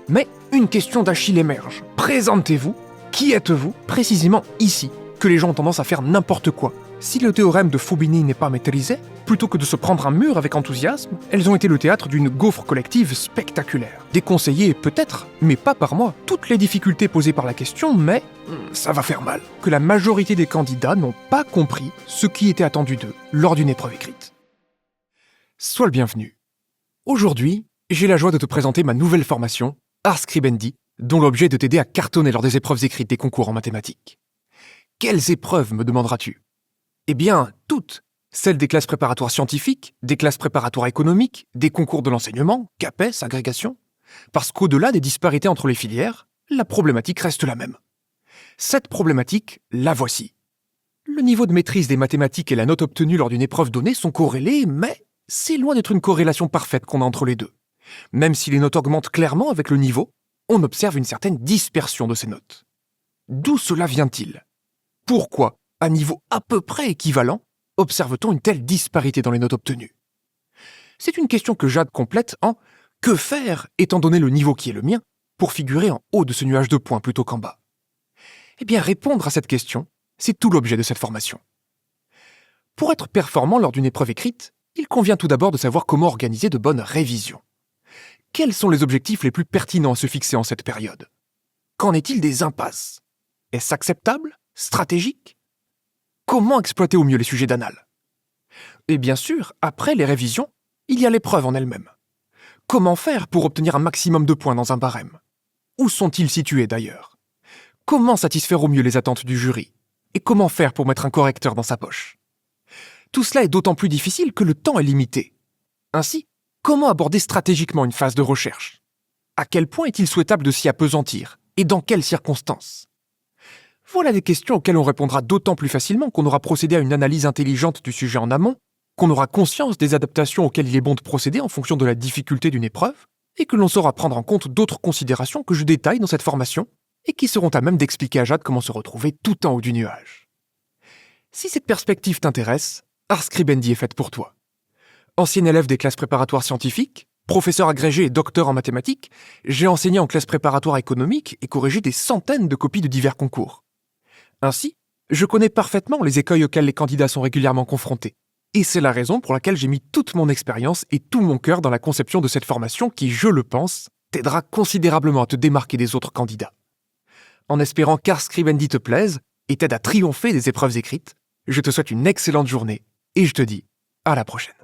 Mais une question d'Achille émerge. Présentez-vous. Qui êtes-vous précisément ici? Que les gens ont tendance à faire n'importe quoi. Si le théorème de Fubini n'est pas maîtrisé, plutôt que de se prendre un mur avec enthousiasme, elles ont été le théâtre d'une gaufre collective spectaculaire. Déconseillées peut-être, mais pas par moi. Toutes les difficultés posées par la question, mais ça va faire mal. Que la majorité des candidats n'ont pas compris ce qui était attendu d'eux lors d'une épreuve écrite. Sois le bienvenu. Aujourd'hui, j'ai la joie de te présenter ma nouvelle formation, Ars Scribendi, dont l'objet est de t'aider à cartonner lors des épreuves écrites des concours en mathématiques. Quelles épreuves, me demanderas-tu? Eh bien, toutes. Celles des classes préparatoires scientifiques, des classes préparatoires économiques, des concours de l'enseignement, CAPES, agrégation. Parce qu'au-delà des disparités entre les filières, la problématique reste la même. Cette problématique, la voici. Le niveau de maîtrise des mathématiques et la note obtenue lors d'une épreuve donnée sont corrélés, mais c'est loin d'être une corrélation parfaite qu'on a entre les deux. Même si les notes augmentent clairement avec le niveau, on observe une certaine dispersion de ces notes. D'où cela vient-il? Pourquoi, à niveau à peu près équivalent, observe-t-on une telle disparité dans les notes obtenues? C'est une question que Jade complète en « Que faire, étant donné le niveau qui est le mien, pour figurer en haut de ce nuage de points plutôt qu'en bas ?» Eh bien, répondre à cette question, c'est tout l'objet de cette formation. Pour être performant lors d'une épreuve écrite, il convient tout d'abord de savoir comment organiser de bonnes révisions. Quels sont les objectifs les plus pertinents à se fixer en cette période? Qu'en est-il des impasses? Est-ce acceptable? Stratégique? Comment exploiter au mieux les sujets d'annales? Et bien sûr, après les révisions, il y a l'épreuve en elle-même. Comment faire pour obtenir un maximum de points dans un barème? Où sont-ils situés d'ailleurs? Comment satisfaire au mieux les attentes du jury? Et comment faire pour mettre un correcteur dans sa poche? Tout cela est d'autant plus difficile que le temps est limité. Ainsi, comment aborder stratégiquement une phase de recherche? À quel point est-il souhaitable de s'y appesantir? Et dans quelles circonstances? Voilà des questions auxquelles on répondra d'autant plus facilement qu'on aura procédé à une analyse intelligente du sujet en amont, qu'on aura conscience des adaptations auxquelles il est bon de procéder en fonction de la difficulté d'une épreuve, et que l'on saura prendre en compte d'autres considérations que je détaille dans cette formation, et qui seront à même d'expliquer à Jade comment se retrouver tout en haut du nuage. Si cette perspective t'intéresse, Ars Scribendi est faite pour toi. Ancien élève des classes préparatoires scientifiques, professeur agrégé et docteur en mathématiques, j'ai enseigné en classe préparatoire économique et corrigé des centaines de copies de divers concours. Ainsi, je connais parfaitement les écueils auxquels les candidats sont régulièrement confrontés. Et c'est la raison pour laquelle j'ai mis toute mon expérience et tout mon cœur dans la conception de cette formation qui, je le pense, t'aidera considérablement à te démarquer des autres candidats. En espérant qu'Ars Scribendi te plaise et t'aide à triompher des épreuves écrites, je te souhaite une excellente journée et je te dis à la prochaine.